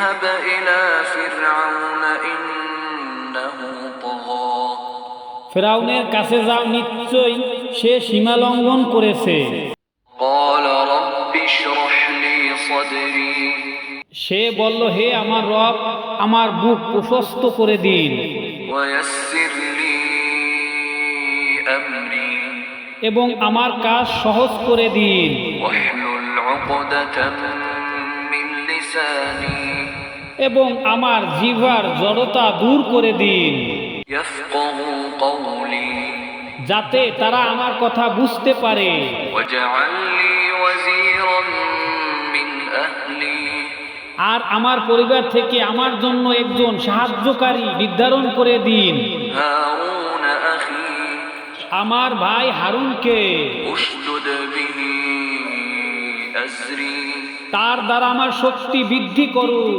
اذهب إلى فرعون إنه طغى ফিরআউনের কাছে যাও, নিশ্চয়ই সে সীমা লঙ্ঘন করেছে। قال رب اشرح لي صدري সে বলল, হে আমার রব, আমার বুক প্রশস্ত করে দিন ويسر لي أمري এবং আমার কাজ সহজ করে দিন। واحلل عقدة من لساني এবং আমার জিহ্বার জড়তা দূর করে দিন, يفقهوا قولي যাতে তারা আমার কথা বুঝতে পারে। واجعل لي وزيرا من أهلي আর আমার পরিবার থেকে আমার জন্য একজন সাহায্যকারী নির্ধারণ করে দিন, هارون أخي আমার ভাই হারুনকে। اشدد به أزري তার দ্বারা আমার শক্তি বৃদ্ধি করুন।